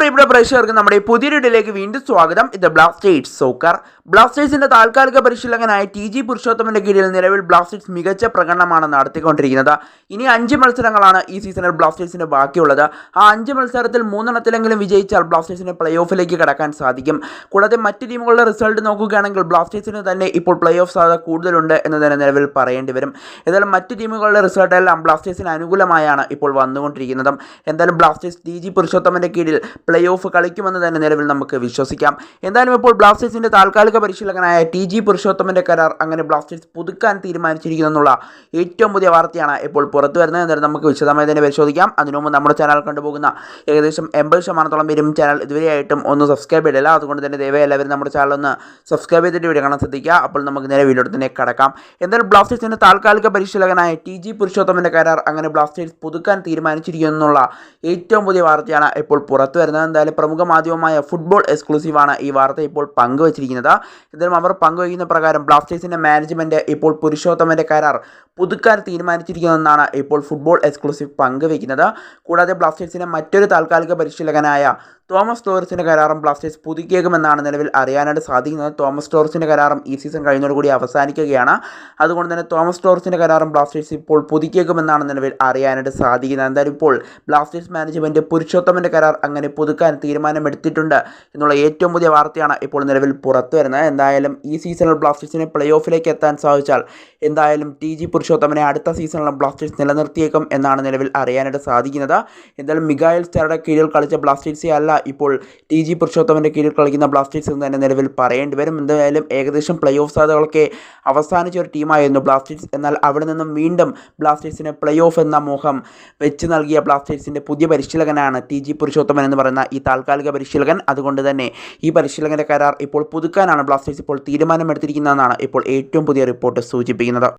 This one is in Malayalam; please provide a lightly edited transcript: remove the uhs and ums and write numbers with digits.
പ്രിയപ്പെട്ട പ്രേക്ഷകർക്ക് നമ്മുടെ പുതിയൊരു വീഡിയോയിലേക്ക് വീണ്ടും സ്വാഗതം. ഇത് ബ്ലാസ്റ്റേഴ്സ് സോക്കർ. ബ്ലാസ്റ്റേഴ്സിന്റെ താൽക്കാലിക പരിശീലകനായ TG പുരുഷോത്തമന്റെ കീഴിൽ നിലവിൽ ബ്ലാസ്റ്റേഴ്സ് മികച്ച പ്രകടനമാണ് നടത്തിക്കൊണ്ടിരിക്കുന്നത്. ഇനി 5 മത്സരങ്ങളാണ് ഈ സീസണിൽ ബ്ലാസ്റ്റേഴ്സിന് ബാക്കിയുള്ളത്. ആ 5 മത്സരത്തിൽ 3 വിജയിച്ചാൽ ബ്ലാസ്റ്റേഴ്സിന് പ്ലേ ഓഫിലേക്ക് കടക്കാൻ സാധിക്കും. കൂടാതെ മറ്റ് ടീമുകളുടെ റിസൾട്ട് നോക്കുകയാണെങ്കിൽ ബ്ലാസ്റ്റേഴ്സിന് തന്നെ ഇപ്പോൾ പ്ലേ ഓഫ് സാധ്യത കൂടുതലുണ്ട് എന്ന് തന്നെ നിലവിൽ പറയേണ്ടി വരും. ഏതായാലും മറ്റ് ടീമുകളുടെ റിസൾട്ട് എല്ലാം ബ്ലാസ്റ്റേഴ്സിന് അനുകൂലമായാണ് ഇപ്പോൾ വന്നുകൊണ്ടിരിക്കുന്നത്. എന്തായാലും ബ്ലാസ്റ്റേഴ്സ് TG പുരുഷോത്തമന്റെ കീഴിൽ പ്ലേ ഓഫ് കളിക്കുമെന്ന് തന്നെ നിലവിൽ നമുക്ക് വിശ്വസിക്കാം. എന്തായാലും ഇപ്പോൾ ബ്ലാസ്റ്റേഴ്സിന്റെ താൽക്കാലിക പരിശീലകനായ TG പുരുഷോത്തമന്റെ കരാർ അങ്ങനെ ബ്ലാസ്റ്റേഴ്സ് പുതുക്കാൻ തീരുമാനിച്ചിരിക്കുന്നുള്ള ഏറ്റവും പുതിയ വാർത്തയാണ് ഇപ്പോൾ പുറത്തു വരുന്നത്. എന്തായാലും നമുക്ക് വിശദമായി തന്നെ പരിശോധിക്കാം. അതിനു മുമ്പ് നമ്മുടെ ചാനൽ കണ്ടുപോകുന്ന ഏകദേശം 80% പേരും ചാനൽ ഇതുവരെയായിട്ടും ഒന്ന് സബ്സ്ക്രൈബ് ചെയ്തില്ല. അതുകൊണ്ട് തന്നെ ദയവായി എല്ലാവരും നമ്മുടെ ചാനൽ ഒന്ന് സബ്സ്ക്രൈബ് ചെയ്തിട്ട് വീഡിയോ കാണാൻ ശ്രദ്ധിക്കുക. അപ്പോൾ നമുക്ക് നേരെ വീഡിയോയിൽ തന്നെ കടക്കാം. എന്തായാലും ബ്ലാസ്റ്റേഴ്സിന്റെ താൽക്കാലിക പരിശീലകനായ TG പുരുഷോത്തമന്റെ കരാർ അങ്ങനെ ബ്ലാസ്റ്റേഴ്സ് പുതുക്കാൻ തീരുമാനിച്ചിരിക്കുന്നുള്ള ഏറ്റവും പുതിയ വാർത്തയാണ് ഇപ്പോൾ പുറത്തു വരുന്നത്. എന്തായാലും പ്രമുഖ മാധ്യമമായ ഫുട്ബോൾ എക്സ്ക്ലൂസീവാണ് ഈ വാർത്ത ഇപ്പോൾ പങ്കുവച്ചിരിക്കുന്നത്. എന്തായാലും അവർ പങ്കുവയ്ക്കുന്ന പ്രകാരം ബ്ലാസ്റ്റേഴ്സിന്റെ മാനേജ്മെന്റ് ഇപ്പോൾ പുരുഷോത്തമന്റെ കരാർ പുതുക്കാൻ തീരുമാനിച്ചിരിക്കുന്നതെന്നാണ് ഇപ്പോൾ ഫുട്ബോൾ എക്സ്ക്ലൂസീവ് പങ്കുവയ്ക്കുന്നത്. കൂടാതെ ബ്ലാസ്റ്റേഴ്സിന്റെ മറ്റൊരു താൽക്കാലിക പരിശീലകനായ തോമസ് ടോറസിൻ്റെ കരാറും ബ്ലാസ്റ്റേഴ്സ് പുതുക്കിയേക്കുമെന്നാണ് നിലവിൽ അറിയാനായിട്ട് സാധിക്കുന്നത്. തോമസ് ടോറസിൻ്റെ കരാറും ഈ സീസൺ കഴിയുന്നതോടുകൂടി അവസാനിക്കുകയാണ്. അതുകൊണ്ട് തന്നെ തോമസ് ടോറസിൻ്റെ കരാറും ബ്ലാസ്റ്റേഴ്സ് ഇപ്പോൾ പുതുക്കിയേക്കുമെന്നാണ് നിലവിൽ അറിയാനായിട്ട് സാധിക്കുന്നത്. എന്തായാലും ഇപ്പോൾ ബ്ലാസ്റ്റേഴ്സ് മാനേജ്മെൻറ്റ് പുരുഷോത്തമൻ്റെ കരാർ അങ്ങനെ പുതുക്കാൻ തീരുമാനമെടുത്തിട്ടുണ്ട് എന്നുള്ള ഏറ്റവും പുതിയ വാർത്തയാണ് ഇപ്പോൾ നിലവിൽ പുറത്തു വരുന്നത്. എന്തായാലും ഈ സീസണിൽ ബ്ലാസ്റ്റേഴ്സിനെ പ്ലേ ഓഫിലേക്ക് എത്താൻ സാധിച്ചാൽ എന്തായാലും TG പുരുഷോത്തമനെ അടുത്ത സീസണിലും ബ്ലാസ്റ്റേഴ്സ് നിലനിർത്തിയേക്കും എന്നാണ് നിലവിൽ അറിയാനായിട്ട് സാധിക്കുന്നത്. എന്തായാലും മിഗായൽ സ്റ്റാറുടെ കീഴിൽ കളിച്ച ബ്ലാസ്റ്റേഴ്സെ അല്ല ഇപ്പോൾ TG പുരുഷോത്തമൻ്റെ കീഴിൽ കളിക്കുന്ന ബ്ലാസ്റ്റേഴ്സ് എന്ന് തന്നെ നിലവിൽ പറയേണ്ടി വരും. എന്തായാലും ഏകദേശം പ്ലേ ഓഫ് സാധ്യതകളൊക്കെ അവസാനിച്ച ഒരു ടീമായിരുന്നു ബ്ലാസ്റ്റേഴ്സ്. എന്നാൽ അവിടെ നിന്നും വീണ്ടും ബ്ലാസ്റ്റേഴ്സിന് പ്ലേ ഓഫ് എന്ന മോഹം വെച്ച് നൽകിയ ബ്ലാസ്റ്റേഴ്സിൻ്റെ പുതിയ പരിശീലകനാണ് TG പുരുഷോത്തമൻ എന്ന് പറയുന്ന ഈ താൽക്കാലിക പരിശീലകൻ. അതുകൊണ്ട് തന്നെ ഈ പരിശീലകൻ്റെ കരാർ ഇപ്പോൾ പുതുക്കാനാണ് ബ്ലാസ്റ്റേഴ്സ് ഇപ്പോൾ തീരുമാനമെടുത്തിരിക്കുന്നതെന്നാണ് ഇപ്പോൾ ഏറ്റവും പുതിയ റിപ്പോർട്ട് സൂചിപ്പിക്കുന്നത്.